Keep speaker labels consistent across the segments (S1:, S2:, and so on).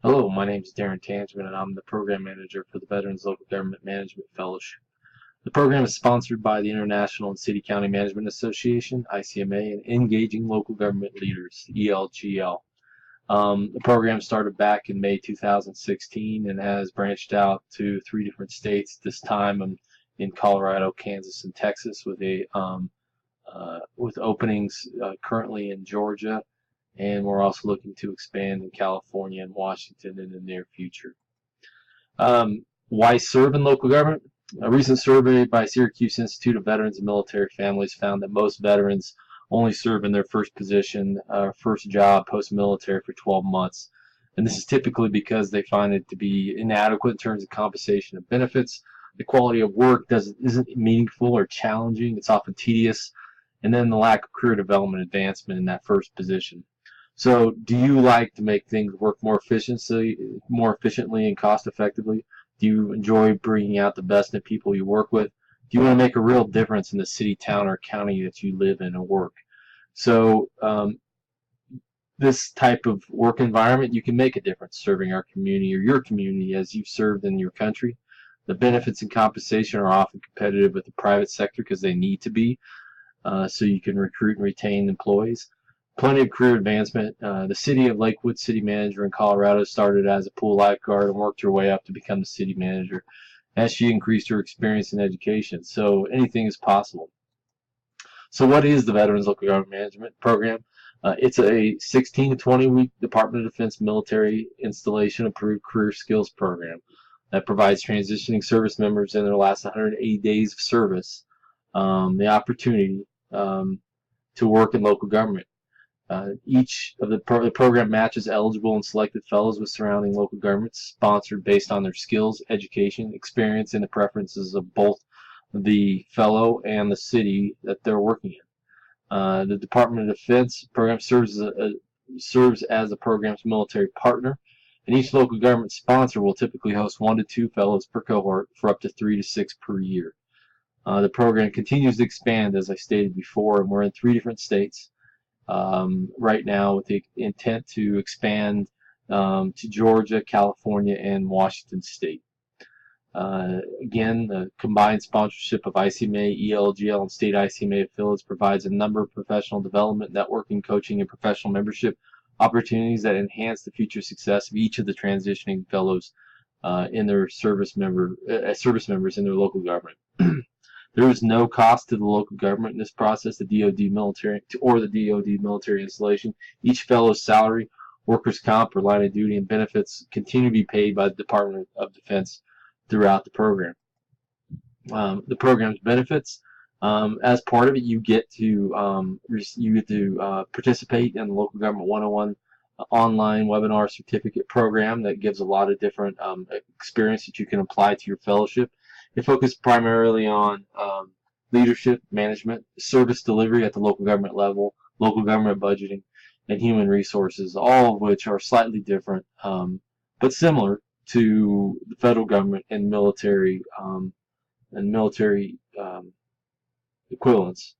S1: Hello, my name is Darren Tansman, and I'm the Program Manager for the Veterans Local Government Management Fellowship. The program is sponsored by the International and City County Management Association, ICMA, and Engaging Local Government Leaders, ELGL. The program started back in May 2016 and has branched out to 3 different states. This time in Colorado, Kansas, and Texas, with openings currently in Georgia, and we're also looking to expand in California and Washington in the near future. Why serve in local government? A recent survey by Syracuse Institute of Veterans and Military Families found that most veterans only serve in their first position, first job post-military for 12 months. And this is typically because they find it to be inadequate in terms of compensation and benefits. The quality of work isn't meaningful or challenging. It's often tedious. And then the lack of career development advancement in that first position. So, do you like to make things work more efficiently and cost effectively? Do you enjoy bringing out the best in people you work with? Do you want to make a real difference in the city, town, or county that you live in or work? So, this type of work environment, you can make a difference serving our community or your community as you've served in your country. The benefits and compensation are often competitive with the private sector because they need to be, so you can recruit and retain employees. Plenty of career advancement. The city of Lakewood city manager in Colorado started as a pool lifeguard and worked her way up to become the city manager as she increased her experience in education. So anything is possible. So what is the Veterans Local Government Management Program? It's a 16 to 20 week Department of Defense military installation approved career skills program that provides transitioning service members in their last 180 days of service the opportunity to work in local government. Each of the program matches eligible and selected fellows with surrounding local governments, sponsored based on their skills, education, experience, and the preferences of both the fellow and the city that they're working in. The Department of Defense program serves as the program's military partner, and each local government sponsor will typically host 1 to 2 fellows per cohort for up to 3 to 6 per year. The program continues to expand, as I stated before, and we're in 3 different states right now with the intent to expand to Georgia, California, and Washington State. Again, the combined sponsorship of ICMA, ELGL, and state ICMA affiliates provides a number of professional development, networking, coaching, and professional membership opportunities that enhance the future success of each of the transitioning fellows in their service members in their local government. There is no cost to the local government in this process, the DoD military installation. Each fellow's salary, workers' comp, or line of duty, and benefits continue to be paid by the Department of Defense throughout the program. The program's benefits, as part of it, you get to participate in the Local Government 101 online webinar certificate program that gives a lot of different experience that you can apply to your fellowship. It focuses primarily on leadership, management, service delivery at the local government level, local government budgeting, and human resources, all of which are slightly different, but similar to the federal government and military equivalents.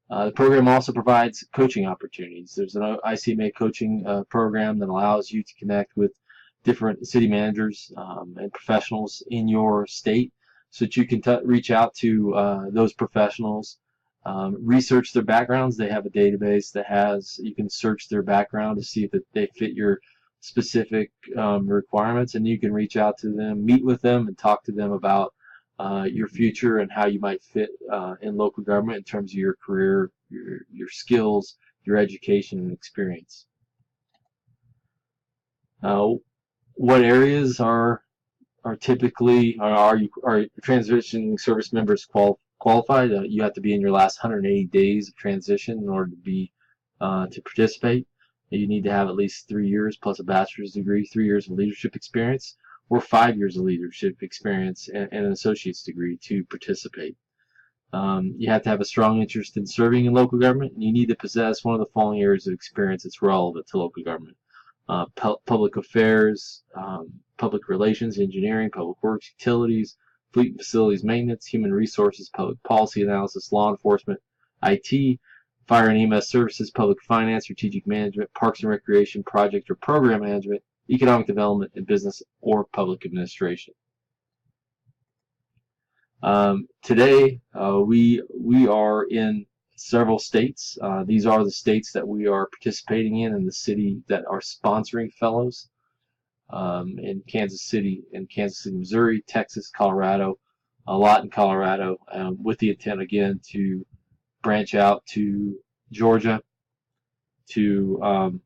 S1: The program also provides coaching opportunities. There's an ICMA coaching program that allows you to connect with different city managers and professionals in your state so that you can reach out to those professionals, research their backgrounds. They have a database you can search their background to see if they fit your specific requirements, and you can reach out to them, meet with them, and talk to them about your future and how you might fit in local government in terms of your career, your skills, your education, and experience. What areas are typically are transitioning service members qualified? You have to be in your last 180 days of transition in order to be to participate. You need to have at least 3 years plus a bachelor's degree, 3 years of leadership experience, or 5 years of leadership experience and an associate's degree to participate. You have to have a strong interest in serving in local government, and you need to possess one of the following areas of experience that's relevant to local government. Public affairs, public relations, engineering, public works, utilities, fleet and facilities maintenance, human resources, public policy analysis, law enforcement, IT, fire and EMS services, public finance, strategic management, parks and recreation, project or program management, economic development, and business or public administration. Today, we are in several states. These are the states that we are participating in the city that are sponsoring fellows. In Kansas City, Missouri, Texas, Colorado, a lot in Colorado, with the intent again to branch out to Georgia, to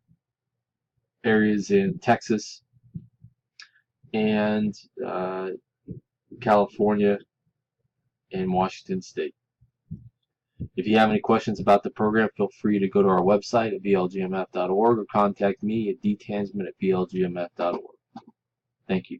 S1: areas in Texas and California and Washington State. If you have any questions about the program, feel free to go to our website at vlgmf.org or contact me at dtansman@vlgmf.org. Thank you.